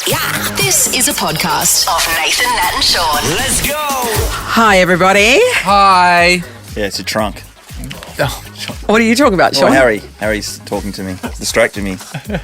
Yeah. This is a podcast of Nathan, Nat and Shaun. Let's go. Hi, everybody. Hi. Yeah, it's a trunk. What are you talking about, Shaun? Harry's talking to me, distracting me. We're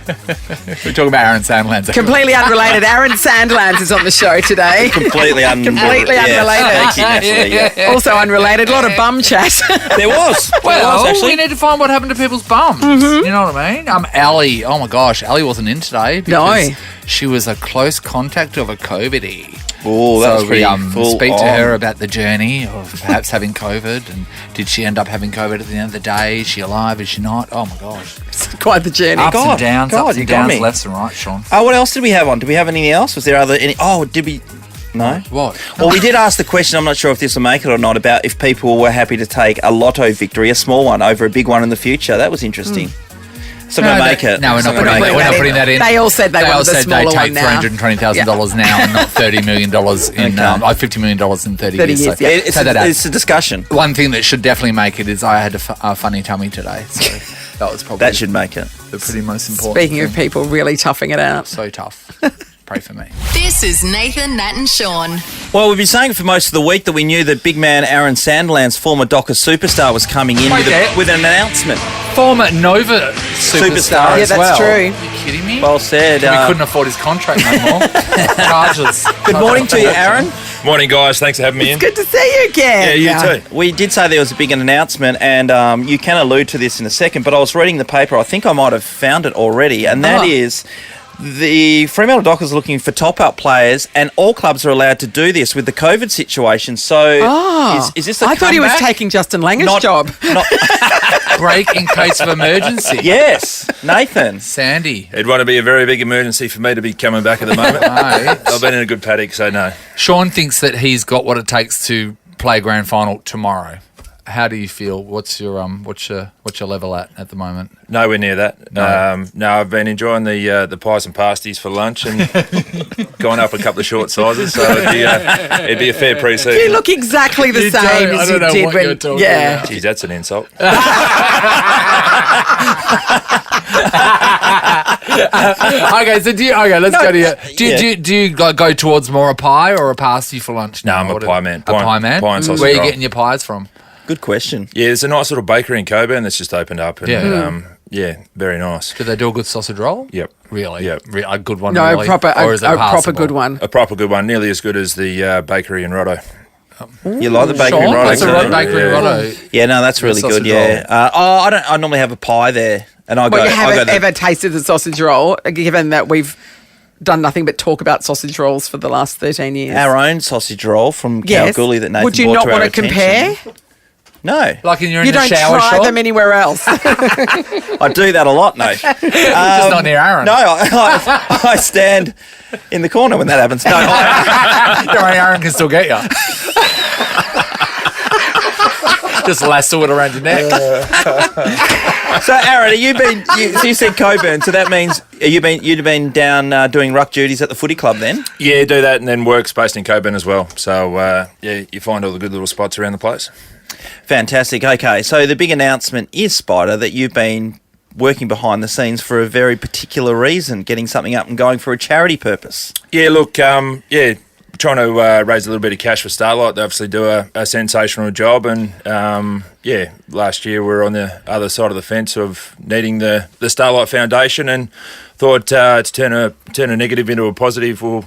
talking about Aaron Sandilands. Completely unrelated. Aaron Sandilands is on the show today. Completely unrelated. Unrelated. Thank you, Natalie, yeah. Also unrelated. A lot of bum chat. There was. Well, actually. we need to find what happened to people's bums. Mm-hmm. You know what I mean? Ellie. Oh my gosh, Ellie wasn't in today because she was a close contact of a COVID-y. Oh, that was pretty we full speak on. to her about the journey of perhaps having COVID, and did she end up having COVID at the end of the day? Is she alive? Is she not? Oh my gosh. Quite the journey. Ups and downs, God, ups you and got downs, me. lefts and right, Shaun. What else did we have on? Did we have anything else? Was there did we... No? What? Well, we did ask the question, I'm not sure if this will make it or not, about if people were happy to take a lotto victory, a small one, over a big one in the future. That was interesting. It's not going to make it. No, we're not putting that in. They all said they wanted the smaller one take now. $320,000 now and not $30 million in $50 million in 30 years. years, So yeah. It's a discussion. One thing that should definitely make it is I had a funny tummy today. So that was probably That should make it. the pretty most important. Speaking of thing. people really toughing it out. So tough. Pray for me. This is Nathan, Nat and Shaun. Well, we've been saying for most of the week that we knew that big man Aaron Sandilands, former Docker superstar, was coming in with an announcement. Former Nova superstar Yeah, as that's well. true. Are you kidding me? Well said. we couldn't afford his contract no more. Charges. Good morning to you, Aaron. Morning, guys. Thanks for having me in. Good to see you again. Yeah, you too. We did say there was a big announcement, and you can allude to this in a second, but I was reading the paper. I think I might have found it already, and that is the Fremantle Dockers are looking for top-up players, and all clubs are allowed to do this with the COVID situation. So is this a I thought he was comeback? taking Justin Langer's job. Break in case of emergency. Yes, Nathan. Sandy. It'd want to be a very big emergency for me to be coming back at the moment. I've been in a good paddock, so no. Shaun thinks that he's got what it takes to play a grand final tomorrow. How do you feel? What's your level at the moment? Nowhere near that. No. No, I've been enjoying the pies and pasties for lunch and gone up a couple of short sizes, so it'd be a fair pre-season. You look exactly the same as you did when. Yeah. Geez, that's an insult. Okay, so let's go to you. Do you go towards more a pie or a pasty for lunch? No, now? I'm a pie man. A pie man? Pie and sausage Where are you roll. getting your pies from? Good question. Yeah, there's a nice little bakery in Coburn that's just opened up. And, Yeah. very nice. Do they do a good sausage roll? Yep. Really? Yep. A good one, No, really? Or is it a proper passable? good one. A proper good one, nearly as good as the bakery in Rotto. You like the bakery Shaun, and Rotto? what's a don't you? bakery and Rotto? Yeah, no, that's really good. sausage Yeah. I normally have a pie there, and I go. Well, you I go haven't the- ever tasted the sausage roll, given that we've done nothing but talk about sausage rolls for the last 13 years. our own sausage roll from Yes. Kalgoorlie that Nathan Would you brought not to our want to attention. compare? No, Like you're in You the don't shower try shop? them anywhere else. I do that a lot, Nate. Just not near Aaron. No, I stand in the corner when that happens. No, Don't worry, Aaron can still get you. Just lasso it around your neck. So, Aaron, you said Coburn, so that means you'd been down doing ruck duties at the footy club then? Yeah, do that and then work's based in Coburn as well. So, you find all the good little spots around the place. Fantastic. Okay, so the big announcement is, Spider, that you've been working behind the scenes for a very particular reason, getting something up and going for a charity purpose. Yeah, look, trying to raise a little bit of cash for Starlight. They obviously do a sensational job, and last year we were on the other side of the fence of needing the Starlight Foundation, and thought to turn a negative into a positive, we'll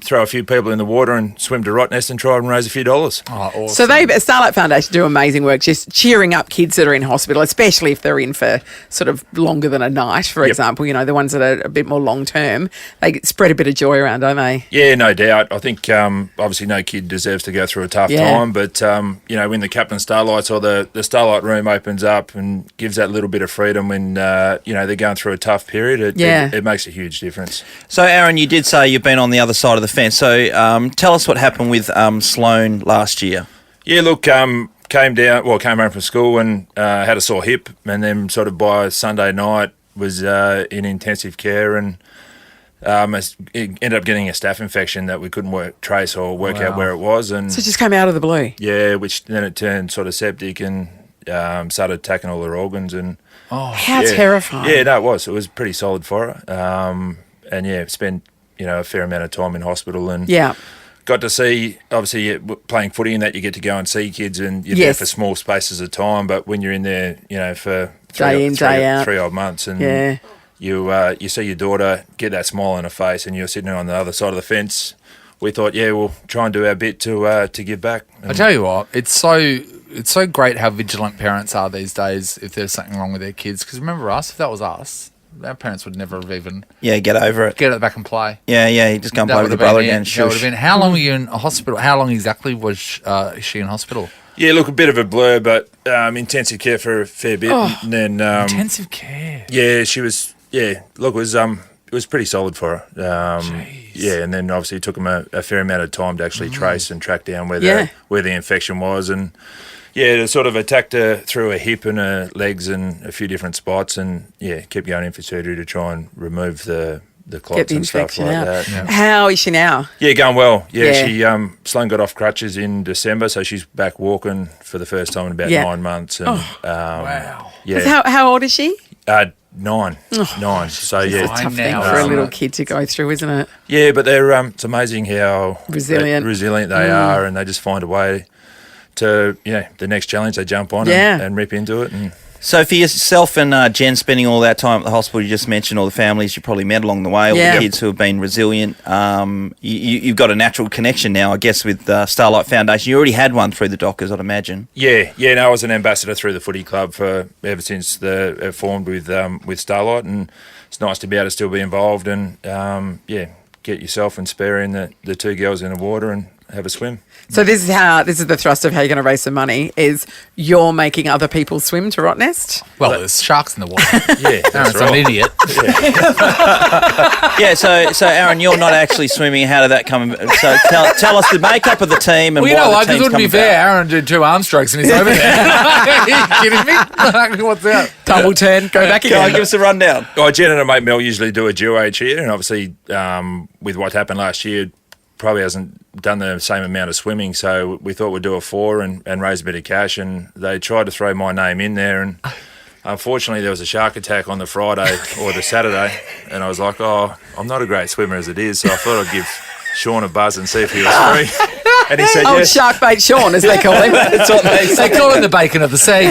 throw a few people in the water and swim to Rottnest and try and raise a few dollars. Oh, awesome. So Starlight Foundation do amazing work, just cheering up kids that are in hospital, especially if they're in for sort of longer than a night, for example. You know, the ones that are a bit more long term, they spread a bit of joy around, don't they? Yeah, no doubt. I think obviously no kid deserves to go through a tough time, but when the Captain Starlights or the Starlight room opens up and gives that little bit of freedom when they're going through a tough period, it makes a huge difference. So, Aaron, you did say you've been on the other side of the fence. So, tell us what happened with Sloan last year. Yeah, look, came home from school and had a sore hip, and then sort of by Sunday night was in intensive care, and it ended up getting a staph infection that we couldn't trace or work out where it was. And So it just came out of the blue. yeah, which then it turned sort of septic and started attacking all her organs. And How terrifying. Yeah, no, it was pretty solid for her. Spent a fair amount of time in hospital and Yeah. got to see, obviously, playing footy and that you get to go and see kids and you're Yes. there for small spaces of time. But when you're in there, for Day in, day out. 3 odd months and Yeah. you see your daughter get that smile on her face and you're sitting on the other side of the fence, we thought, we'll try and do our bit to give back. I tell you what, it's so great how vigilant parents are these days if there's something wrong with their kids. Because remember us, if that was us, our parents would never have even Yeah, get over it. get it back and play. Yeah, you just go and That play would with your have brother been it. again. That would have Shush. been. How long were you in a hospital? How long exactly was she in hospital? Yeah, look, a bit of a blur, but intensive care for a fair bit. And then, Intensive care. yeah, she was, look, it was pretty solid for her. Jeez. Yeah, and then obviously it took them a fair amount of time to actually trace and track down where Yeah. the infection was. And, it sort of attacked her through her hip and her legs and a few different spots and, kept going in for surgery to try and remove the clots Get the and stuff infection like out. that. Yeah. How is she now? Yeah, going well. Yeah, Yeah. she Sloan got off crutches in December, so she's back walking for the first time in about Yeah. 9 months. And, Wow. Yeah, How old is she? 9. 9. So It's a yeah, tough thing now, for a isn't little it? kid to go through, isn't it? yeah, but they're it's amazing how Resilient. resilient they are, and they just find a way to the next challenge they jump on Yeah. and rip into it. And So for yourself and Jen spending all that time at the hospital, you just mentioned all the families you probably met along the way, all Yeah. the kids who have been resilient. You've got a natural connection now, I guess, with Starlight Foundation. You already had one through the Dockers, I'd imagine. no, I was an ambassador through the footy club for ever since it formed with Starlight, and it's nice to be able to still be involved and get yourself and Spare in the 2 girls in the water and have a swim. So this is the thrust of how you're going to raise some money, is you're making other people swim to Rottnest? Well, there's sharks in the water. Yeah, that's Aaron's an right. idiot. Yeah, so Aaron, you're not actually swimming. How did that come? So tell us the makeup of the team and Well, you why know the what? This team's wouldn't come be fair. about. Aaron did 2 arm strokes and he's over there. Are you kidding me? What's that? Double turn, go back Go on, again. give us a rundown. Oh, Jen and her mate Mel usually do a duo each year, and obviously with what happened last year, probably hasn't done the same amount of swimming, so we thought we'd do a 4 and raise a bit of cash, and they tried to throw my name in there, and unfortunately there was a shark attack on the Friday or the Saturday, and I was like, I'm not a great swimmer as it is, so I thought I'd give Shaun a buzz and see if he was free. And he said Oh, yes. shark bait Shaun, as they call him. That's what they say. They call him the bacon of the sea.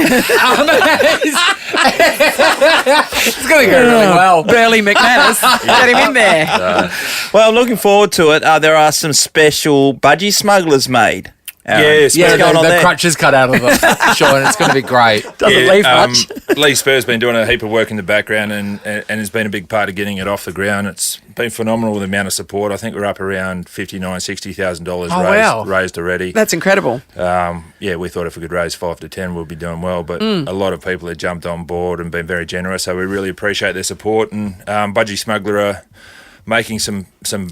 It's going to go really well. Burley McManus. Get him in there. Well, I'm looking forward to it. There are some special budgie smugglers made. Aaron. Yes, Yeah, What's going on the there? crutches cut out of them. Sure, and it's going to be great. Doesn't leave much. Lee Spur's been doing a heap of work in the background and has been a big part of getting it off the ground. It's been phenomenal, the amount of support. I think we're up around $59,000-$60,000 Oh, wow. raised already. That's incredible. We thought if we could raise 5 to 10, we'll be doing well. But a lot of people have jumped on board and been very generous, so we really appreciate their support. And Budgie Smuggler are making some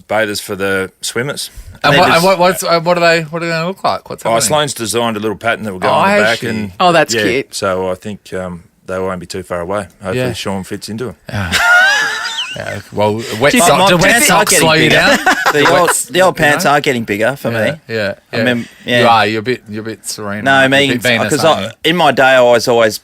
bathers for the swimmers. And They just- what are they going to look like? What's happening? Sloane's designed a little pattern that will go Oh, on the has back. she? And Oh, that's cute. So I think they won't be too far away. Hopefully Yeah. Shaun fits into it. Yeah, well, wet Geez, socks, my do wet pants are socks getting slow you bigger. down? The old pants are getting bigger for me. Yeah. I remember- yeah. You are. You're a bit serene. No, You're a me, bit Venus, because aren't you? in my day I was always,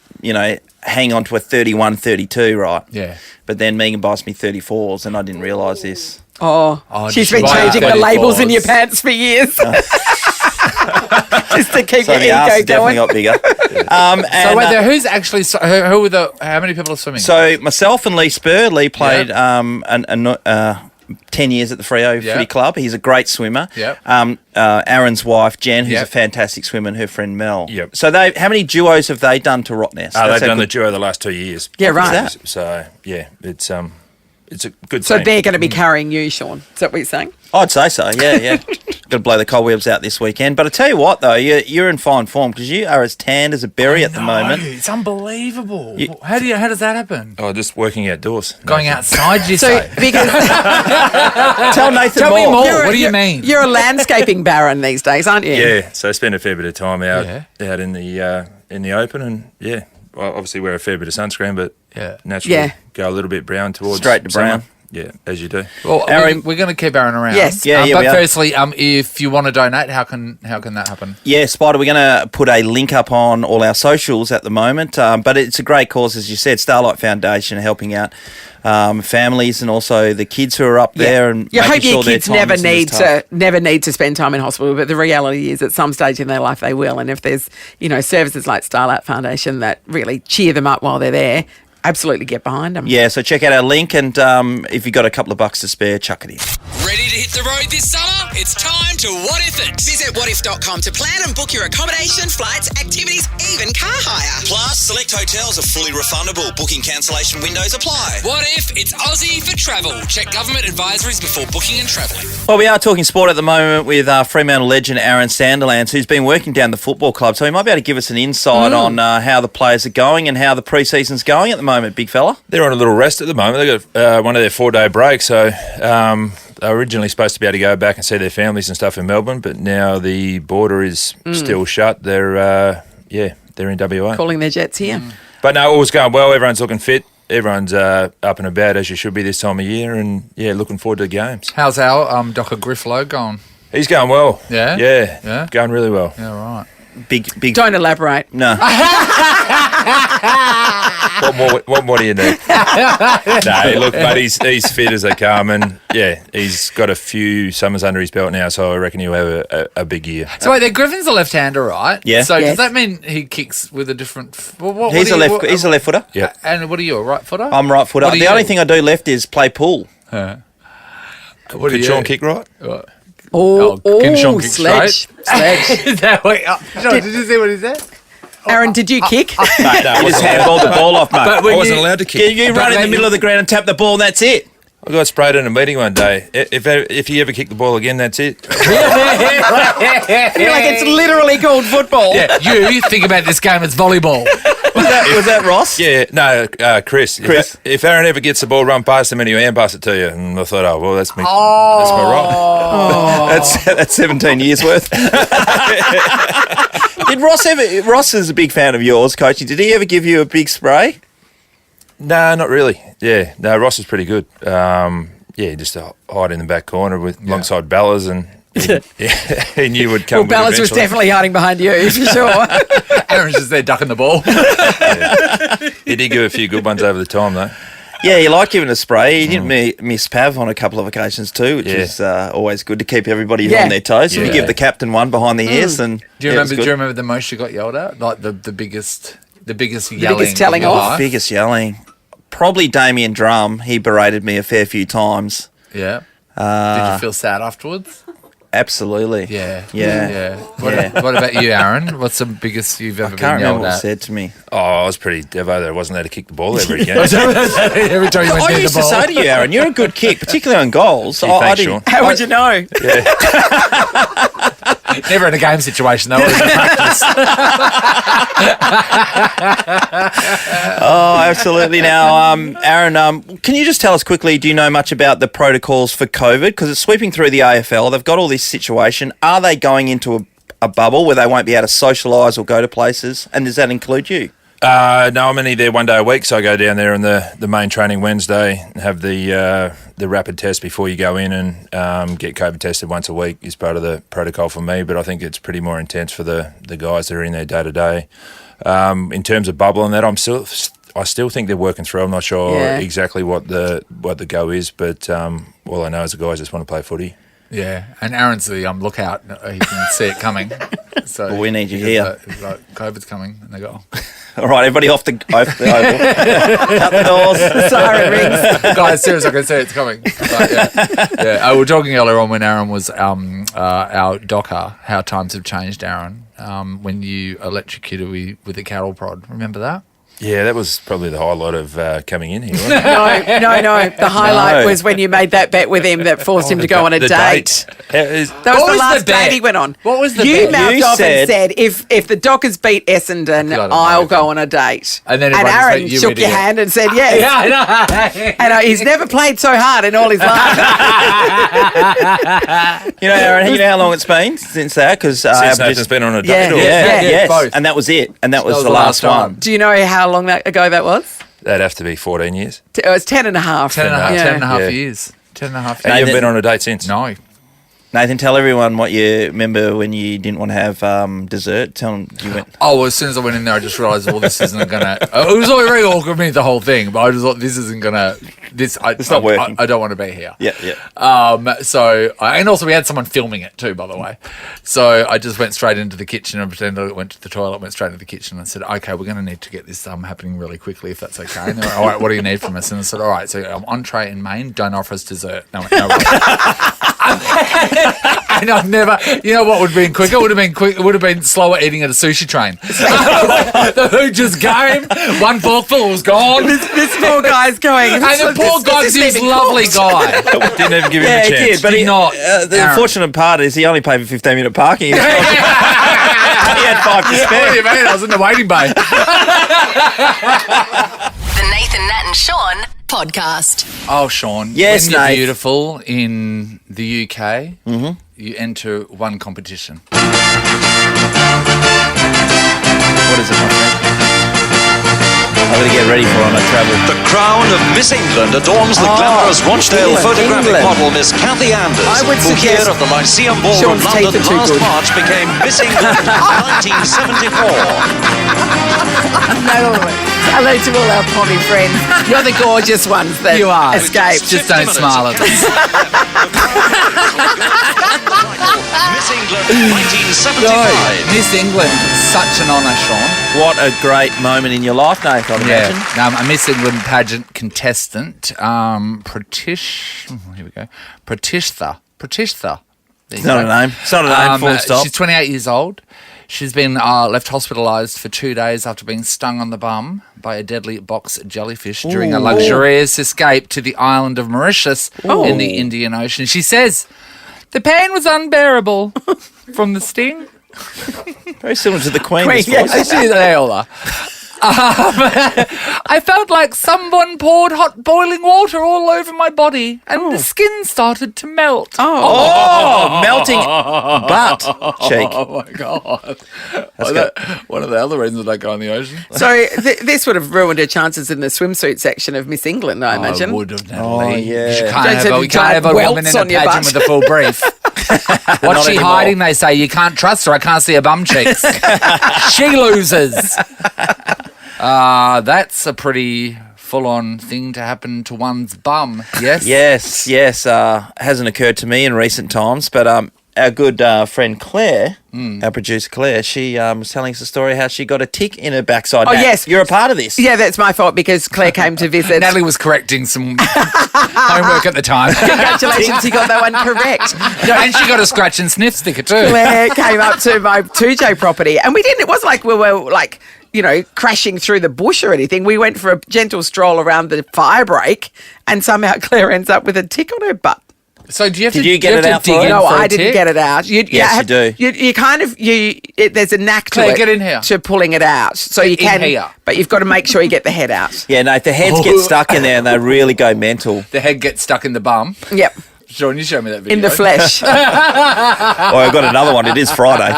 hang on to a 31, 32, right? Yeah. But then Megan buys me 34s and I didn't realise this. Oh, Oh, she's did been she buy changing the 34s? labels in your pants for years. Just to keep So your the arse ego has definitely going. got bigger. And, So wait there, who's actually? Who were how many people are swimming? So myself and Lee Spur. Lee played 10 years at the Freo Yeah. Footy Club. He's a great swimmer. Yep. Aaron's wife, Jen, who's Yep. a fantastic swimmer, and her friend Mel. Yep. So how many duos have they done to Rottnest? They've done the duo the last 2 years. Yeah, right. that? So yeah, it's a good So team. they're going to be carrying you, Shaun. Is that what you're saying? I'd say so, yeah. Got to blow the cobwebs out this weekend. But I tell you what, though, you're in fine form because you are as tanned as a berry at the moment. It's unbelievable. How does that happen? Just working outdoors. Going outside, you So say? because Tell Nathan Tell me more. more. You're a- What do you you're- mean? You're a landscaping baron these days, aren't you? Yeah, so I spend a fair bit of time out Yeah. in the open, and well, obviously wear a fair bit of sunscreen, but Yeah. naturally Yeah. go a little bit brown towards Straight to summer. brown. yeah, as you do. Well, Aaron- we're going to keep Aaron around. Yes. Yeah, but we are. firstly, if you want to donate, how can that happen? Yeah, Spider, we're going to put a link up on all our socials at the moment, but it's a great cause, as you said, Starlight Foundation helping out families and also the kids who are up there. And You hope making your sure their kids time never isn't as need tough. never need to spend time in hospital, but the reality is at some stage in their life they will. And if there's, services like Starlight Foundation that really cheer them up while they're there, absolutely get behind them. Yeah, so check out our link, and if you've got a couple of bucks to spare, chuck it in. Ready to hit the road this summer? It's time to What If It. Visit whatif.com to plan and book your accommodation, flights, activities, even car hire. Plus, select hotels are fully refundable. Booking cancellation windows apply. What if it's Aussie for travel? Check government advisories before booking and travelling. Well, we are talking sport at the moment with Fremantle legend Aaron Sandilands, who's been working down the football club. So he might be able to give us an insight on how the players are going and how the pre-season's going at the moment, big fella. They're on a little rest at the moment. They've got one of their 4-day breaks, so they were originally supposed to be able to go back and see their families and stuff in Melbourne, but now the border is still shut. They're in WA. Calling their jets here. But no, all's going well. Everyone's looking fit. Everyone's up and about as you should be this time of year, and looking forward to the games. How's our Docker Grifflow going? He's going well. Yeah? Yeah, going really well. Yeah, right. Big. Don't elaborate. No. What more do you need? No, look, but he's fit as they come, and he's got a few summers under his belt now, so I reckon he'll have a big year. So wait, Griffin's a left-hander, right? Yeah. So Yes. does that mean he kicks with a different? He's a left footer. Yeah. And what are you, a right footer? I'm right footer. What are The you? only thing I do left is play pool. What Could Shaun kick right? Can Shaun kick sledge. Sledge. Is that what? John, did you see what he said? Aaron, did you kick? No, I You just handballed the ball off, mate. I wasn't allowed to kick. You run in the middle of the ground and tap the ball, and that's it. I got sprayed in a meeting one day. If you ever kick the ball again, that's it. You're like, it's literally called football. Yeah, you think about this game as volleyball. Was that Ross? Yeah, no, Chris. Chris. If Aaron ever gets the ball, run past him and he'll hand pass it to you. And I thought, well, that's me. That's my right. That's 17 years worth. Did Ross ever? Ross is a big fan of yours, coaching. Did he ever give you a big spray? No, not really. Yeah, no, Ross is pretty good. Just to hide in the back corner alongside Ballas, and he knew would come. Well, Ballas was definitely hiding behind you, for sure. Aaron's just there ducking the ball. He did give a few good ones over the time, though. Yeah, he liked giving a spray. He didn't miss Pav on a couple of occasions too, which is always good to keep everybody on their toes. If you give the captain one behind the ears, then Do you remember the most you got yelled at? Like the biggest yelling. biggest telling of your off? life? biggest yelling? Probably Damien Drum. He berated me a fair few times. Yeah. Did you feel sad afterwards? Absolutely. Yeah. What about you, Aaron? What's the biggest you've ever I can't been remember yelled what he at? said to me. Oh, I was pretty devo that I wasn't allowed to kick the ball ever again. Every time you went I near used the to ball. say to you, Aaron, you're a good kick, particularly on goals. Gee, thanks, Shaun. How would you know? Never in a game situation, though. Always in practice. Oh, absolutely. Now, Aaron, can you just tell us quickly, do you know much about the protocols for COVID? Because it's sweeping through the AFL. They've got all this situation. Are they going into a bubble where they won't be able to socialise or go to places? And does that include you? No, I'm only there 1 day a week, so I go down there on the main training Wednesday and have the rapid test before you go in, and get COVID tested once a week is part of the protocol for me, but I think it's pretty more intense for the guys that are in there day to day. In terms of bubble and that, I still think they're working through. I'm not sure exactly what the go is, but all I know is the guys just want to play footy. Yeah, and Aaron's the lookout. He can see it coming. So Well, we need you here. Like, COVID's coming, and they go, All right, everybody off the oval. Cut the doors. Siren rings. guys, seriously, I can see it's coming. But, yeah. We were talking earlier on when Aaron was our docker, how times have changed, Aaron, when you electrocuted with a cattle prod. Remember that? Yeah, that was probably the highlight of coming in here, wasn't it? No. The highlight was when you made that bet with him that forced him to go on a The date. That was That was What the was last the bet? date he went on. What was the you bet? mouthed You off and said- said, if the Dockers beat Essendon, Bloody I'll amazing. go on a date. And then everyone just Aaron went, "You shook your idiot." hand and said yes. Yeah, I know. And he's never played so hard in all his life. You know, Aaron, you know how long it's been since that? Because Since Nathan's been on a Yeah. date. yeah, Yeah, yes, both. and that was it, and that was was the the last last one. time. Do you know how long ago that was? That'd have to be 14 years. It was 10 and a half. 10 and a half, Yeah. 10 and a half Yeah. years. 10 and a half And years. you haven't been on a date since? No. Nathan, tell everyone what you remember when you didn't want to have dessert. Tell them you went. Oh, well, as soon as I went in there, I just realised, well, this isn't going to... It was all very awkward for me, the whole thing, but I just thought, this isn't going to... It's not working. I don't want to be here. Yeah. And also we had someone filming it too, by the way. So I just went straight into the kitchen and pretended I went to the toilet, went straight into the kitchen and said, okay, we're going to need to get this happening really quickly, if that's okay. And they're like, all right, what do you need from us? And I said, all right, so entree and main, don't offer us dessert. No. And I've never, you know what would have been quicker? It would have been slower eating at a sushi train. The food just came, one forkful was gone. This poor guy's going. And the poor guy, because he's a lovely guy. Didn't even give him Yeah, a he chance. did, but Did not. The Aaron. unfortunate part is he only paid for 15-minute parking. He had 5 to What do spare. you mean? I was in the waiting bay. The Nathan, Nat and Shaun podcast. Oh, Shaun. Yes, when you're Nate. beautiful in the UK, you enter one competition. What is it, my friend? I'm going to get ready for on a travel. The crown of Miss England adorns the glamorous Rochdale England, photographic England. model Miss Kathy Anders, I would who here suggest at the Lyceum Ballroom, Shaun's teeth London, are too last good. March became Miss England 1974. Hello to all our pommy friends. You're the gorgeous ones that You are. escaped. Just don't smile at us. Miss England 1975. Miss England, such an honour, Shaun. What a great moment in your life, Nathan, I imagine. A Miss England pageant contestant, here we go. Pratishta. It's not a name. It's not a name, full stop. She's 28 years old. She's been left hospitalised for 2 days after being stung on the bum by a deadly box jellyfish during a luxurious escape to the island of Mauritius in the Indian Ocean. She says, the pain was unbearable from the sting. Very similar to the Queen. Queen, this yeah. voice. She's Leola. I felt like someone poured hot boiling water all over my body and the skin started to melt. Oh, melting butt cheek. Oh my God. That's good. One of the other reasons I go in the ocean. So this would have ruined her chances in the swimsuit section of Miss England, I imagine. I would have, Natalie. Oh, yeah. You Don't can't say have, the you can't have a giant woman in a welts on your pageant butt. with a full brief. What's she anymore. hiding, they say? You can't trust her. I can't see her bum cheeks. She loses. That's a pretty full-on thing to happen to one's bum, yes? Yes. Hasn't occurred to me in recent times, but our good friend Claire, our producer Claire, she was telling us a story how she got a tick in her backside. Oh, Nat, yes. You're a part of this. Yeah, that's my fault because Claire came to visit. Natalie was correcting some homework at the time. Congratulations, you got that one correct. And she got a scratch and sniff sticker too. Claire came up to my 2J property and it wasn't like we were like, crashing through the bush or anything. We went for a gentle stroll around the fire break and somehow Claire ends up with a tick on her butt. So do you have Did to you get do it have out to for dig her? in No, for a I didn't tick? get it out. Yes, you do. There's a knack to Claire, it. get in here. To pulling it out. So you In can, here. but you've got to make sure you get the head out. Yeah, no, if the heads get stuck in there and they really go mental. The head gets stuck in the bum. Yep, Shaun, you show me that video. in the flesh. Oh, I've got another one. It is Friday.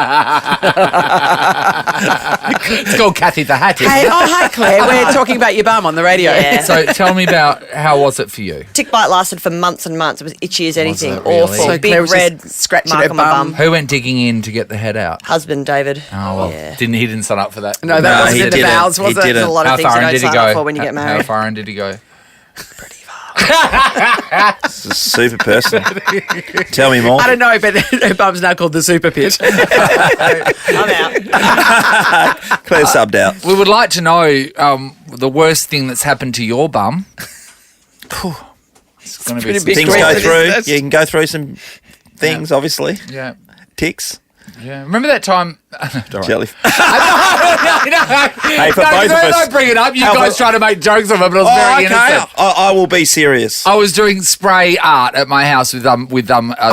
It's called Kathy the Hattie. Hi Claire. We're talking about your bum on the radio. Yeah. So tell me about how was it for you? Tick bite lasted for months and months. It was itchy as anything. it really? Awful. So Big Claire was red just scratching mark her on my bum. bum. Who went digging in to get the head out? Husband, David. Oh, well, Yeah. he didn't sign up for that. No, that No, wasn't he in the didn't. vows, was He it? didn't. There's a lot How of things far you in don't did he sign go? up for when you get How married. far in did he go? It's a super person. Tell me more. I don't know, but her bum's now called the super pit. I'm out. Claire subbed out. We would like to know the worst thing that's happened to your bum. It's going to be pretty some- big Things question, go isn't through. it? You can go through some things, obviously. Yeah. Ticks, Yeah. Remember that time? jellyfish. No, Hey, for both of us. Don't bring it up. You How guys about- try to make jokes of it, but it was very innocent. I will be serious. I was doing spray art at my house with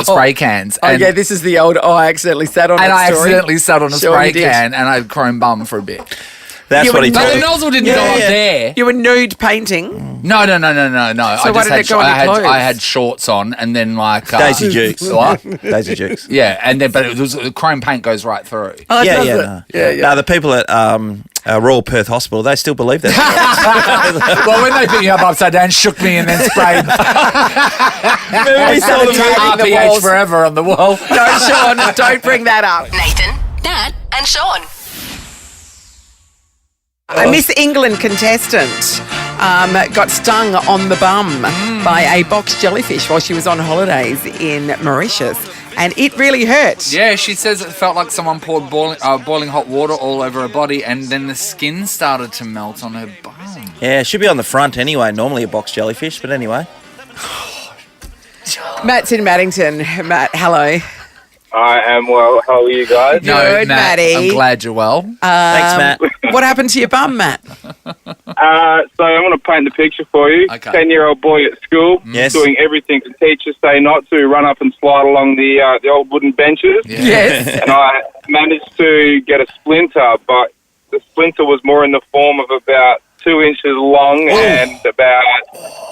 spray cans. Oh, And, yeah, this is the old, I accidentally sat on and that I story. accidentally sat on a Sure spray you did. can and I had chrome bum for a bit. That's You what were he But told the me. nozzle didn't go up there. You were nude painting. No. So I why just did it go on your clothes? I had shorts on, and then like Daisy Dukes. What? Daisy Dukes. Yeah, and then but it was the chrome paint goes right through. Oh, Yeah, does yeah, it? no. Yeah, yeah. No, the people at Royal Perth Hospital, they still believe that. Well, when they picked me up upside down, shook me, and then sprayed We saw them tagging the RPH walls. forever on the wall. No, Shaun, don't bring that up. Nathan, Nat, and Shaun. A Miss England contestant got stung on the bum by a box jellyfish while she was on holidays in Mauritius, and it really hurt. Yeah, she says it felt like someone poured boiling hot water all over her body, and then the skin started to melt on her bum. Yeah, it should be on the front anyway. Normally a box jellyfish, but anyway. Matt's in Maddington. Matt, hello. I am well. How are you guys? No, Good, Matt, Matty. I'm glad you're well. Thanks, Matt. What happened to your bum, Matt? So I'm going to paint the picture for you. Okay. 10-year-old boy at school, Yes. doing everything the teachers say not to, run up and slide along the old wooden benches. Yeah. Yes. And I managed to get a splinter, but the splinter was more in the form of about 2 inches long and about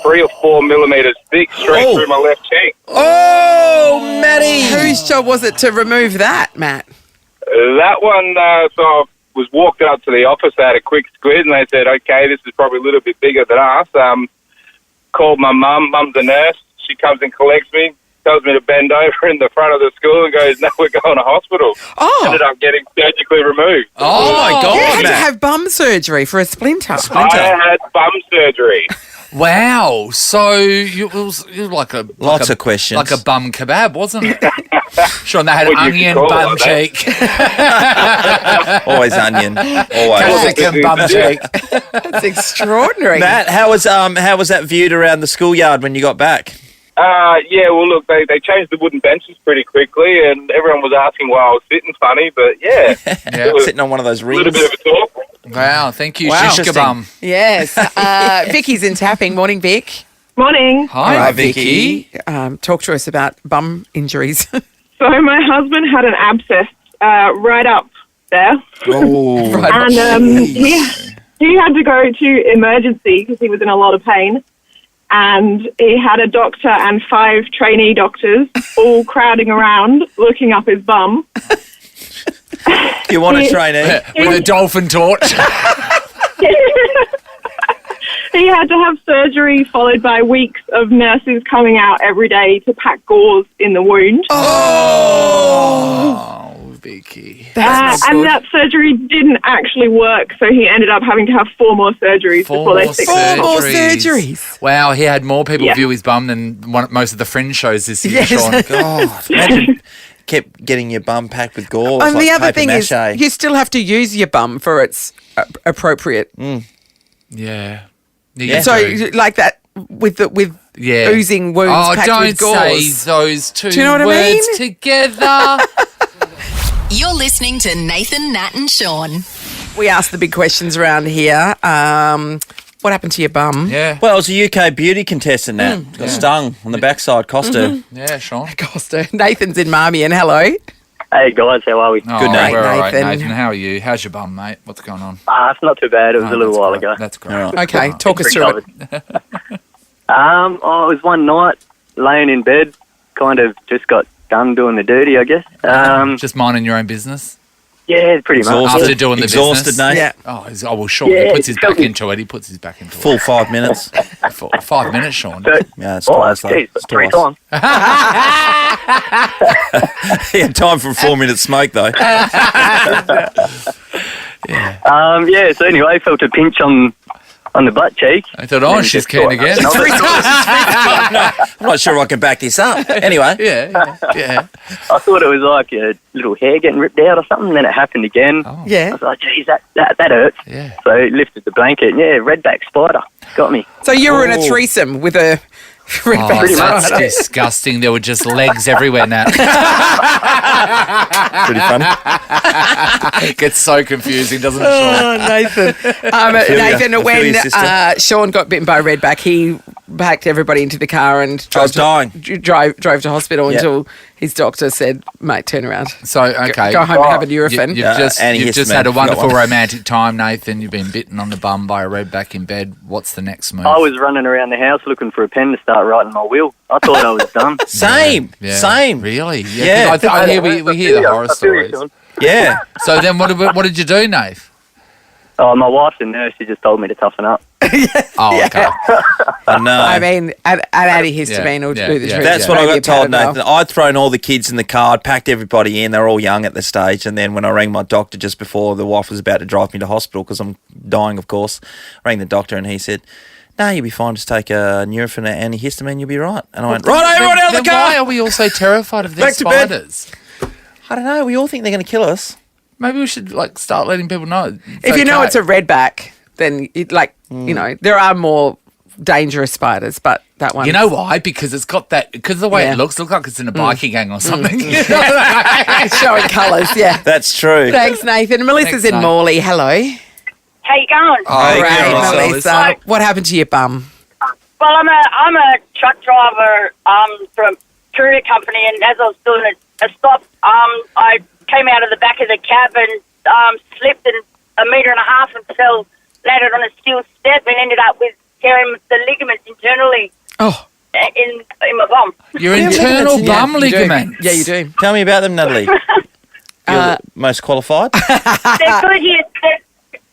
3 or 4 millimetres thick, straight through my left cheek. Oh, Matty. Whose job was it to remove that, Matt? That one, so I was walked up to the office, they had a quick squid, and they said, okay, this is probably a little bit bigger than us. Called my mum. Mum's a nurse. She comes and collects me, tells me to bend over in the front of the school and goes, no, we're going to hospital. Oh. Ended up getting surgically removed. Oh, my God, You had to Matt. have bum surgery for a splinter. I had bum surgery. Wow. So it was like a Lots of questions. like a bum kebab, wasn't it? Sure, and they had What you onion could call bum it, like cheek. Always onion. Always. Capsicum bum cheek. That's extraordinary. Matt, how was that viewed around the schoolyard when you got back? Yeah, well, look, they changed the wooden benches pretty quickly, and everyone was asking why I was sitting funny, but yeah, Yeah. it was Sitting on one of those a rings. little bit of a talk. Wow, thank you, Wow. Shishka bum. Yes. Vicky's in Tapping. Morning, Vic. Morning. Hi, Hi, Vicky. Talk to us about bum injuries. So my husband had an abscess right up there, Oh, and he had to go to emergency because he was in a lot of pain. And he had a doctor and 5 trainee doctors all crowding around looking up his bum. you want a trainee? With a dolphin torch. He had to have surgery followed by weeks of nurses coming out every day to pack gauze in the wound. Oh, Vicky. And that surgery didn't actually work, so he ended up having to have 4 more surgeries before they fixed it. 4 more surgeries. Wow, he had more people Yeah. view his bum than most of the Fringe shows this year, Yes. Shaun. God, imagine kept getting your bum packed with gauze. And like the other paper thing is, mache. you still have to use your bum for its appropriate. Yeah. Yeah. So, like that with Yeah. oozing wounds Oh, packed don't with gauze. say those two Do you know what I words mean? together. You're listening to Nathan, Nat, and Shaun. We ask the big questions around here. What happened to your bum? Yeah. Well, it was a UK beauty contestant, Nat. Got stung on the backside, cost her. Yeah, Shaun. Costa. Nathan's in Marmion. Hello. Hey guys, how are we? Oh, Good night, we're all right, Nathan. Nathan. How are you? How's your bum, mate? What's going on? It's not too bad. It was a little that's while great. ago. That's great. All right. Okay, talk us through it. It was one night, laying in bed, kind of just got done doing the dirty, I guess. Just minding your own business. Yeah, pretty much. Exhausted. After doing the Exhausted, business. Nate. Yeah. Oh, well, Shaun, he Yeah, puts his tell back me. into it. He puts his back into it. Full 5 minutes. 5 minutes, Shaun. So, Yeah, it's oh, twice, though. geez, It's 3 twice. times. Yeah, time for a 4-minute smoke, though. So anyway, felt a pinch on the butt cheek. I thought, oh, And she's just keen thought, again. no, I'm not sure I can back this up. Anyway. Yeah. I thought it was like a little hair getting ripped out or something, then it happened again. I Yeah. was like, geez, that hurts. Yeah. So lifted the blanket, and redback spider got me. So you were in a threesome with a redback Oh, that's spider. disgusting. There were just legs everywhere, Nat. Pretty funny. It gets so confusing, doesn't it, Oh, Shaun? Nathan. feel ya. I Nathan, feel when you, sister. Shaun got bitten by a redback, he packed everybody into the car and was dying. drove to hospital until his doctor said, "Mate, turn around. So, okay. Go home and have a Nurofen." You've just had a wonderful romantic time, Nathan. You've been bitten on the bum by a redback in bed. What's the next move? I was running around the house looking for a pen to start writing my will. I thought I was done. Same. Really? Yeah. 'Cause I hear we hear the horror stories. Yeah. So then what did you do, Nath? Oh, my wife's a nurse. She just told me to toughen up. Oh, okay. No. I mean, add antihistamine or do the treatment. That's what I got told, Nathan. I'd thrown all the kids in the car, I'd packed everybody in. They were all young at the stage. And then when I rang my doctor just before the wife was about to drive me to hospital because I'm dying, of course, I rang the doctor and he said, "No, you'll be fine. Just take a Nurofen and antihistamine. You'll be right." And I went, "Right, everyone out of the car." Why are we all so terrified of these spiders? I don't know. We all think they're going to kill us. Maybe we should start letting people know. If you know it's a redback, then there are more dangerous spiders, but that one. You know why? Because it's got that. Because of the way it looks like it's in a bikie gang or something. Showing colours. Yeah, that's true. Thanks, Nathan. Melissa's in Morley. Hello. How you going? All right, Melissa. What happened to your bum? Well, I'm a truck driver from a courier company, and as I was doing a stop, I came out of the back of the cab and slipped in 1.5 meters and fell, landed on a steel step and ended up with tearing the ligaments internally. Oh. In my bum. Your internal bum ligament. Yeah, you do. Tell me about them, Natalie. You're most qualified. The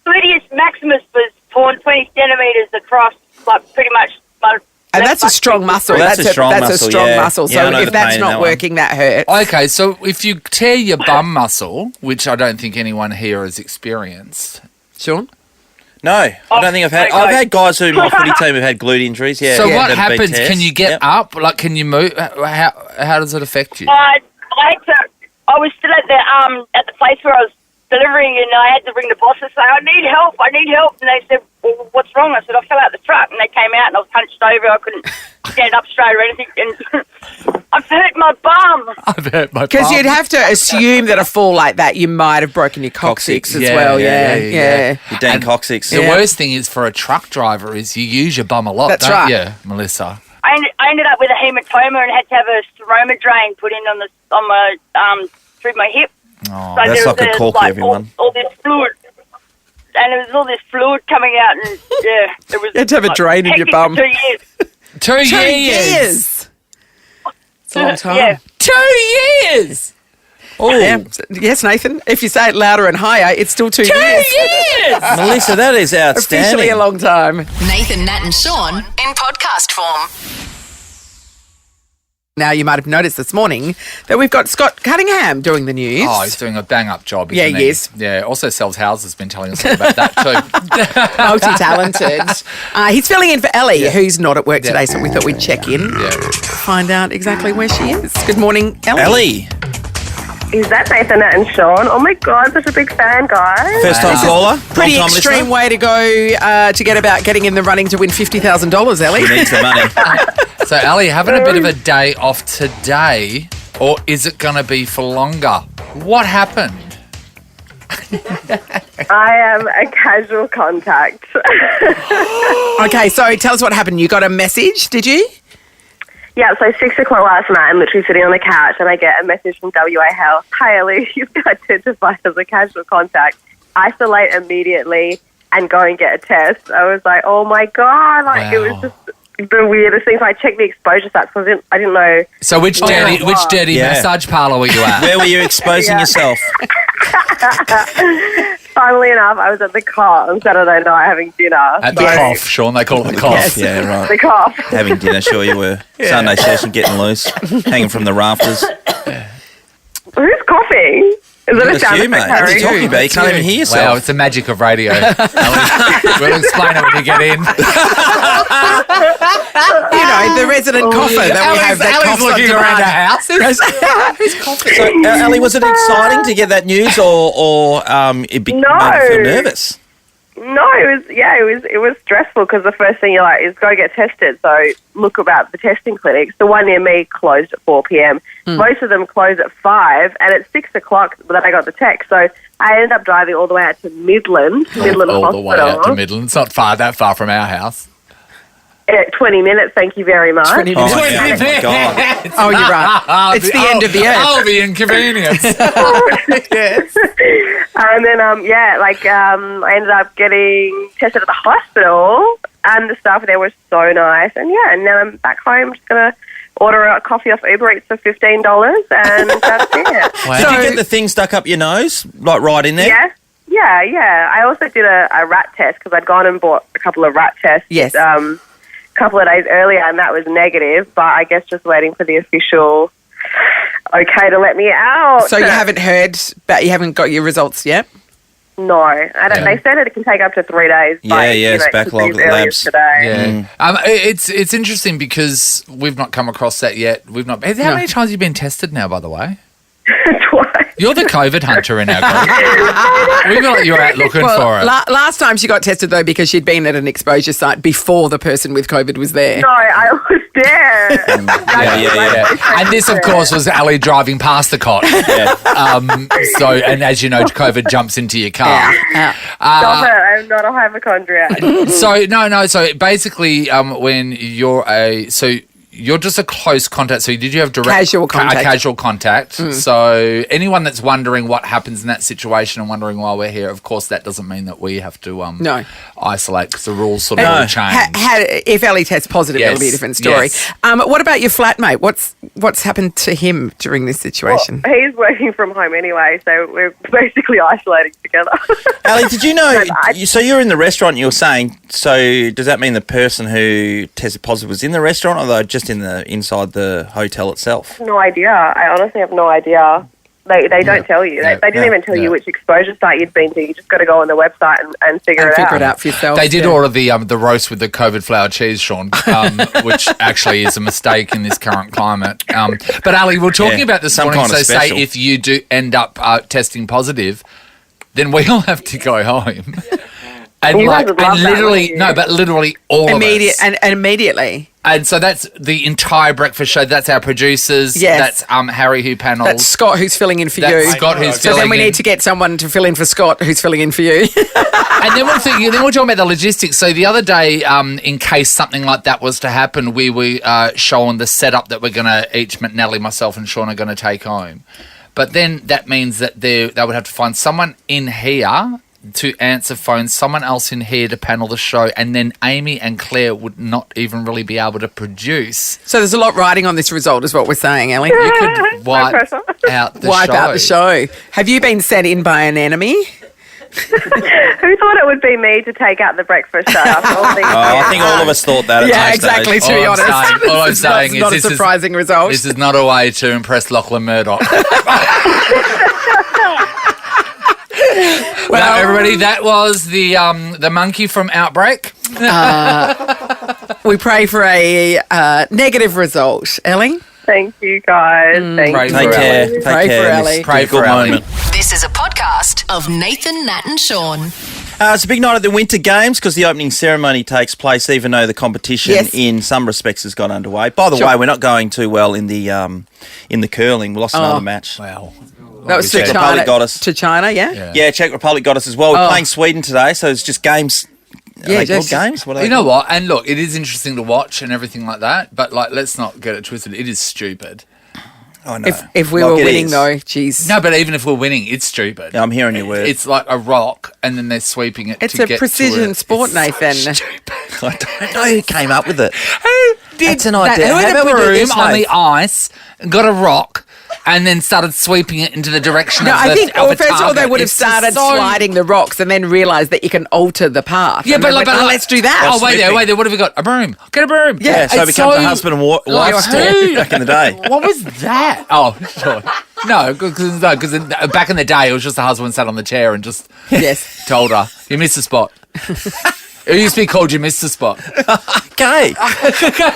gluteus maximus was torn 20 centimetres across, pretty much. And that's a strong muscle. That's a strong muscle. So if that's not working, that hurts. Okay, so if you tear your bum muscle, which I don't think anyone here has experienced. Shaun? No, I don't think I've had. I've had guys who my footy team have had glute injuries. Yeah. So what happens? Can you get up? Can you move? How does it affect you? I was still at the place where I was delivering, and I had to ring the boss and say, I need help. And they said, "Well, what's wrong?" I said, "I fell out the truck." And they came out, and I was hunched over. I couldn't stand up straight or anything. And I've hurt my bum. Because you'd have to assume that a fall like that, you might have broken your coccyx as well. Yeah. Your dang coccyx. The worst thing is for a truck driver is you use your bum a lot, That's don't right. you, Melissa? I ended up with a hematoma and had to have a seroma drain put in on my through my hip. Oh, so that's like a corky, everyone. All this fluid. And there was all this fluid coming out, and it was. You had to have a drain in your bum. 2 years. 2 years. It's a long time. Yeah. 2 years. Oh, yes, Nathan. If you say it louder and higher, it's still 2 years. 2 years. Melissa, that is outstanding. Officially a long time. Nathan, Nat and Shaun in podcast form. Now, you might have noticed this morning that we've got Scott Cunningham doing the news. Oh, he's doing a bang-up job, isn't he? Yeah, he is. Yeah, also sells houses, been telling us all about that too. Multi-talented. He's filling in for Ellie, who's not at work today, so we thought we'd check in, find out exactly where she is. Good morning, Ellie. Ellie. Is that Nathan, Nat and Shaun? Oh my God, such a big fan, guys. First time caller? Pretty extreme way to go to get about getting in the running to win $50,000, Ellie. She needs the money. So, Ellie, having a bit of a day off today, or is it going to be for longer? What happened? I am a casual contact. Okay, so tell us what happened. You got a message, did you? Yeah, so 6 o'clock last night, I'm literally sitting on the couch and I get a message from WA Health. Hi, Ellie, you've been identified as a casual contact. Isolate immediately and go and get a test. I was like, oh my God, It was just the weirdest thing. So I checked the exposure stats because I didn't know. So which dirty massage parlour were you at? Where were you exposing yourself? Funnily enough, I was at the Cot on Saturday night having dinner. At the Cough, Shaun, they call it the Cough. Yes. Yeah, right. The Cough. Having dinner, sure you were. Sunday session, getting loose, hanging from the rafters. Who's coughing? Is it a sound you, mate. effect, What are Harry? you talking about? You can't even hear yourself. Wow, it's the magic of radio. We'll explain it when you get in. The resident cougher that we have that coughs looking on around demand. our house. Who's coughing? So, Ellie, was it exciting to get that news, or it made you feel nervous? No, it was stressful because the first thing you're like is go get tested. So look about the testing clinics. The one near me closed at 4 p.m. Most of them close at 5, and at 6 o'clock that I got the text. So I ended up driving all the way out to Midland Hospital. All the way out to Midland. It's not that far from our house. 20 minutes, thank you very much. 20 minutes. Oh, yeah. Oh, my God. Oh, you're right. It's the end of the earth. Oh, the inconvenience. Yes. And then, I ended up getting tested at the hospital, and the staff there was so nice. And now I'm back home, just going to order a coffee off Uber Eats for $15, and that's it. Wow. Did you get the thing stuck up your nose, like right in there? Yeah. I also did a rat test because I'd gone and bought a couple of rat tests. Yes. A couple of days earlier, and that was negative, but I guess just waiting for the official okay to let me out. So you haven't heard, but you haven't got your results yet? No. I don't, They said it can take up to 3 days. It's backlog at labs. Today. Yeah. It's interesting because we've not come across that yet. How many times have you been tested now, by the way? Twice. You're the COVID hunter in our group. We feel like you're out looking for it. Last time she got tested, though, because she'd been at an exposure site before the person with COVID was there. No, I was there. Yeah. And this, of course, was Ellie driving past the cot. And as you know, COVID jumps into your car. Stop it, I'm not a hypochondriac. So basically, when you're just a close contact. So did you have direct casual contact? Casual contact. So anyone that's wondering what happens in that situation and wondering why we're here, of course, that doesn't mean that we have to isolate because the rules sort of all change. If Ellie tests positive, it'll be a different story. Yes. What about your flatmate? What's happened to him during this situation? Well, he's working from home anyway, so we're basically isolating together. Ellie, did you know? So you're in the restaurant. You were saying. So does that mean the person who tested positive was in the restaurant, or just inside the hotel itself? No idea. I honestly have no idea. They don't tell you. They didn't even tell you which exposure site you'd been to. You just got to go on the website and figure it out for yourself. They did order the roast with the COVID flour cheese, Shaun, which actually is a mistake in this current climate. But Ali, we're talking about this morning. So say if you do end up testing positive, then we all have to go home. And literally all of us. And immediately. And so that's the entire breakfast show. That's our producers. Yes. That's Harry who panels. That's Scott who's filling in for you. Scott who's filling in. So then we need to get someone to fill in for Scott who's filling in for you. And then we're talking about the logistics. So the other day, in case something like that was to happen, we were showing the setup that we're going to Natalie, myself and Shaun are going to take home. But then that means that they would have to find someone in here to answer phones, someone else in here to panel the show, and then Amy and Claire would not even really be able to produce. So there's a lot riding on this result is what we're saying, Ellie. You could wipe out the show. Have you been sent in by an enemy? Who thought it would be me to take out the breakfast show? I think all of us thought that. Yeah, exactly. To be honest, all I'm saying is not a surprising result. This is not a way to impress Lachlan Murdoch. Well, everybody, that was the monkey from Outbreak. We pray for a negative result, Ellie. Thank you, guys. Take care. Pray for Ellie. Pray for Ellie. This is a podcast of Nathan, Nat and Shaun. It's a big night at the Winter Games because the opening ceremony takes place, even though the competition in some respects has got underway. By the way, we're not going too well in the curling. We lost another match. Wow. That was Czech Republic got us. To China, yeah? Yeah, Czech Republic got us as well. We're playing Sweden today, so it's just games. Called games? You know what? And look, it is interesting to watch and everything like that, but let's not get it twisted. It is stupid. Oh, no. If we were winning, though, geez. No, but even if we're winning, it's stupid. Yeah, I'm hearing your word. It's like a rock, and then they're sweeping it. It's a precision sport, Nathan. So stupid. I don't know who came up with it. Who did That's an idea. Who How had about a we do broom this, on mate? the ice, got a rock, and then started sweeping it into the direction of the I think, target. first of all, they would have started sliding the rocks and then realised that you can alter the path. Yeah, but let's do that. Oh, wait there. What have we got? A broom. Get a broom. Yeah, so it becomes a husband and wife story back in the day. What was that? Oh, sure. No, because back in the day, it was just the husband sat on the chair and just told her, you missed the spot. It used to be called you missed the spot. Okay.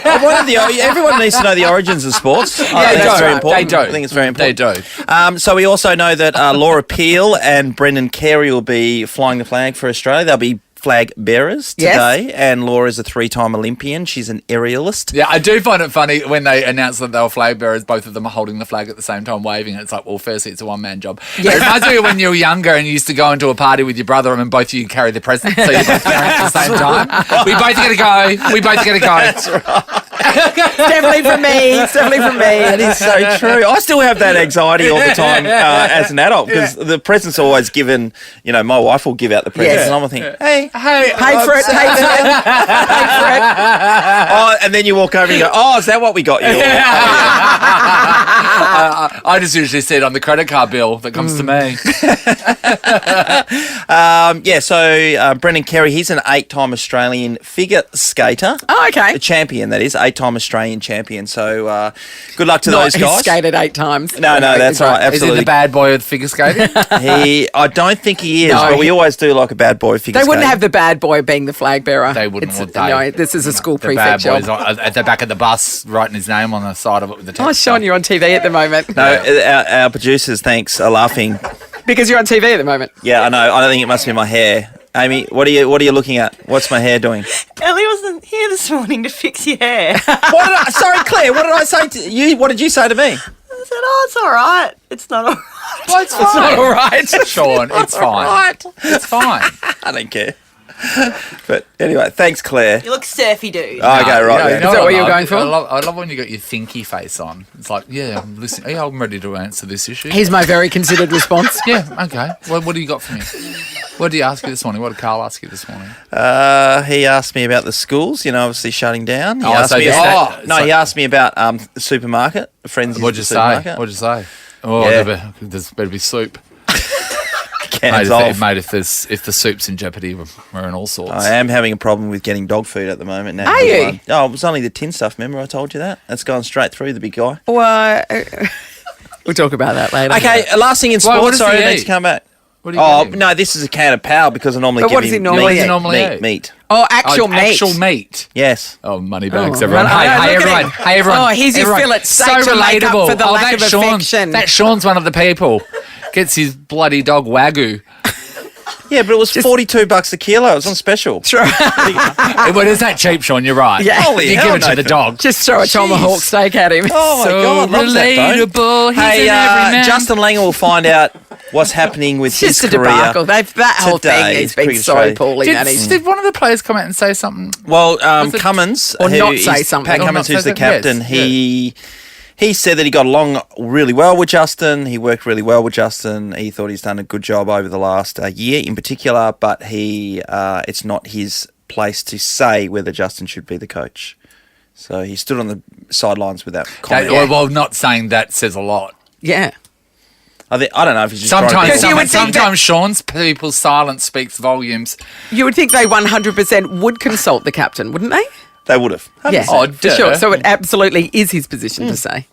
Everyone needs to know the origins of sports. I think it's very important. They do. I think it's very important. They do. So we also know that Laura Peel and Brendan Carey will be flying the flag for Australia. They'll be flag bearers today, and Laura's a 3-time Olympian. She's an aerialist. Yeah, I do find it funny when they announce that they were flag bearers, both of them are holding the flag at the same time, waving it. It's like, well, firstly, it's a one-man job. Yeah. It reminds me of when you were younger and you used to go into a party with your brother and both of you carry the presents, so you're both carrying at the same time. We both got to go. We both got to go. That's right. Definitely for me. That is so true. I still have that anxiety all the time as an adult because the presents are always given, my wife will give out the presents and I'm thinking, hey, pay for it. Oh, and then you walk over and you go, oh, is that what we got you? I just usually see it on the credit card bill that comes to me. So Brendan Carey, he's an 8-time Australian figure skater. Oh, okay. A champion, that is, 8-time Australian champion. So good luck to those guys. He's skated 8 times. No, that's right. Absolutely. Is he the bad boy of figure skating? I don't think he is, but we always do like a bad boy figure They wouldn't skating. have the bad boy being the flag bearer. They wouldn't, would they? No, this is a school The prefect bad boys job. at the back of the bus, writing his name on the side of it with the text. Oh, Shaun, you're on TV at the moment. No, our producers, thanks, are laughing. Because you're on TV at the moment. Yeah, I know. I don't think it must be my hair. Amy, what are you looking at? What's my hair doing? Ellie wasn't here this morning to fix your hair. Sorry, Claire, what did I say to you? What did you say to me? I said, it's all right. It's not all right. Well, it's not all right. Sean, it's fine. Right. It's fine. I don't care. But anyway, thanks, Claire. You look surfy, dude. Okay, right. Is that what you were going for? I love when you got your thinky face on. It's like, yeah, I'm listening. Yeah, I'm ready to answer this issue. Here's my very considered response. Yeah, okay. Well, what do you got for me? What did he ask you this morning? What did Carl ask you this morning? He asked me about the schools, obviously shutting down. He asked me about the supermarket, friends. What'd you say? What'd you say? Oh, there's better be soup. Mate, if the soup's in jeopardy, we're in all sorts. I am having a problem with getting dog food at the moment now. Are you? Oh, it was only the tin stuff, remember I told you that? That's gone straight through the big guy. Well, we'll talk about that later. Okay, last thing in sports, I need to come back. What are you no, this is a can of Power because I normally But give what does he normally meat. eat? Meat. Oh, actual meat. Actual meat. Yes. Oh, money bags, Oh, everyone. right. Hey, Look at everyone. him. Hey, everyone. Oh, here's your Everyone. fillet steak So to make up relatable. for the lack that's of Shaun. affection. That Sean's one of the people. Gets his bloody dog Wagyu. Yeah, but it was $42 a kilo. It was on special. Sure. Well, is that cheap, Sean? You're right. Yeah. Holy you hell, give it to the Nathan. dog. Just throw a tomahawk steak at him. Oh, my So God. Loves that relatable. bone. He's an everyman. Justin Langer will find out what's happening with It's his just a career. debacle. That whole today. thing has It's been Cricket so Australia. poorly managed. Did one of the players come out and say something? Well, Was it- Cummins, Or not is say something. Pat Or Cummins, not who's say the something. captain, he said that he got along really well with Justin. He worked really well with Justin. He thought he's done a good job over the last year in particular, but it's not his place to say whether Justin should be the coach. So he stood on the sidelines with that comment. Well, not saying that says a lot. Yeah. I don't know if he's just trying to Because be- you would think Sometimes Sean's people's silence speaks volumes. You would think they 100% would consult the captain, wouldn't they? They would have. Yeah, Oh, for sure. So it absolutely is his position to say.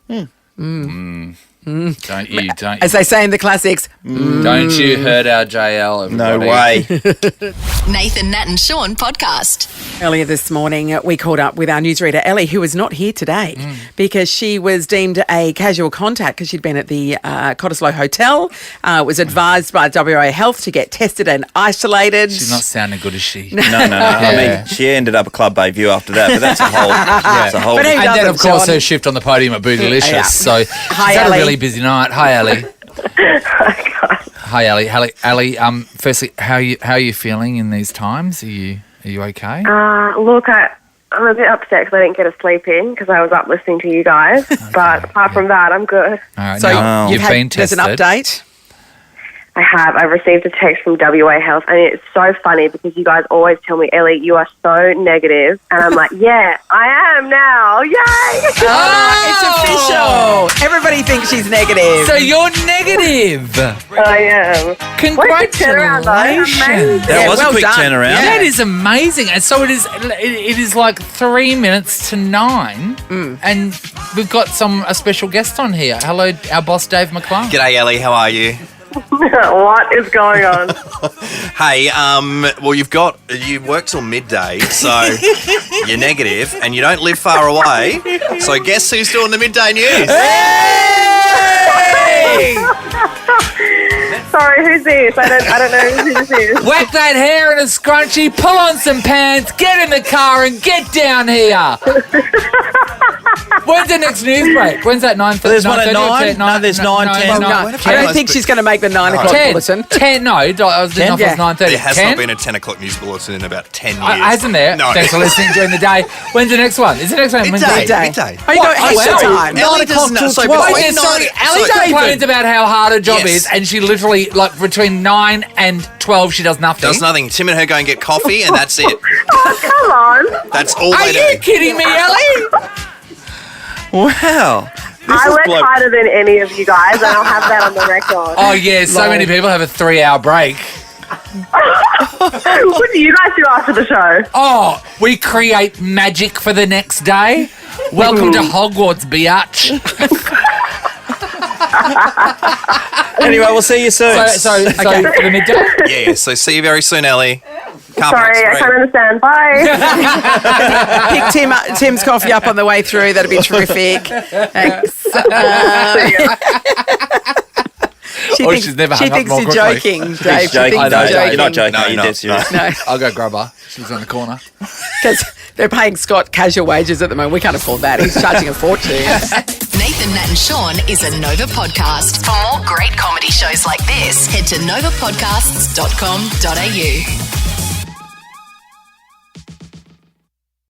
Don't you? As they say in the classics, Don't you hurt our JL? No Everybody. way. Nathan, Nat and Shaun podcast. Earlier this morning, we caught up with our newsreader, Ellie, who is not here today because she was deemed a casual contact because she'd been at the Cottesloe Hotel, was advised by WA Health to get tested and isolated. She's not sounding good, is she? No. I mean, she ended up a Club Bay View after that, but that's a whole. That's a whole. But And then, doesn't, of course, Shaun. her shift on the podium at Bootylicious. Yeah. So she's Hi, had Ellie. a really busy night. Hi, Ellie. Hi, Ellie. Ellie. Firstly, how are you feeling in these times? Are you okay? Look, I'm a bit upset because I didn't get a sleep in because I was up listening to you guys. But apart from that, I'm good. All right, So now, you've been there's tested. an update. I have. I've received a text from WA Health, and it's so funny because you guys always tell me, Ellie, you are so negative. And I'm like, yeah, I am now. Yay! Oh, it's official. Everybody thinks she's negative. So you're negative. I am. Congratulations. That was well a quick done. turnaround. Yeah. That is amazing. And so it is like 3 minutes to 9, and we've got a special guest on here. Hello, our boss Dave McClung. G'day, Ellie. How are you? What is going on? Hey, well, you work till midday, so you're negative, and you don't live far away. So guess who's doing the midday news? sorry, who's this? I don't know who this is. Whack that hair in a scrunchie, pull on some pants, get in the car and get down here. When's the next news break? When's that, 9:30? There's one at 9? No, there's 9, 10. I don't think she's going to make the 9 o'clock bulletin. 10, no. I was doing off 9:30. There has 10? not been a 10 o'clock news bulletin in about 10 years. Hasn't there? No. Thanks for listening during the day. When's the next one? Is the next one Midday. Oh, you got extra time. 9 o'clock till 12. Wait, sorry, Ellie complains about how hard her job is, and she literally, like, between 9 and 12, she does nothing. Does nothing. Tim and her go and get coffee, and that's it. Oh, come on. That's all Are they do. you kidding me, Ellie? Wow. I work harder than any of you guys, and I'll have that on the record. Oh, yeah, so many people have a 3-hour break. What do you guys do after the show? Oh, we create magic for the next day. Welcome to Hogwarts, biatch. Anyway, we'll see you soon. So for the midday? Yeah, so see you very soon, Ellie. Sorry, I can't understand. Bye. Pick Tim's coffee up on the way through. That'd be terrific. Thanks. She's never hung she up thinks more you're quickly. joking, She's Dave. joking. She thinks No, you're joking. you're not joking. No, You're you're dead not. serious. No. I'll go grab her. She's on the corner. Because they're paying Scott casual wages at the moment. We can't afford that. He's charging a fortune. Nathan, Nat and Shaun is a Nova podcast. For more great comedy shows like this, head to novapodcasts.com.au.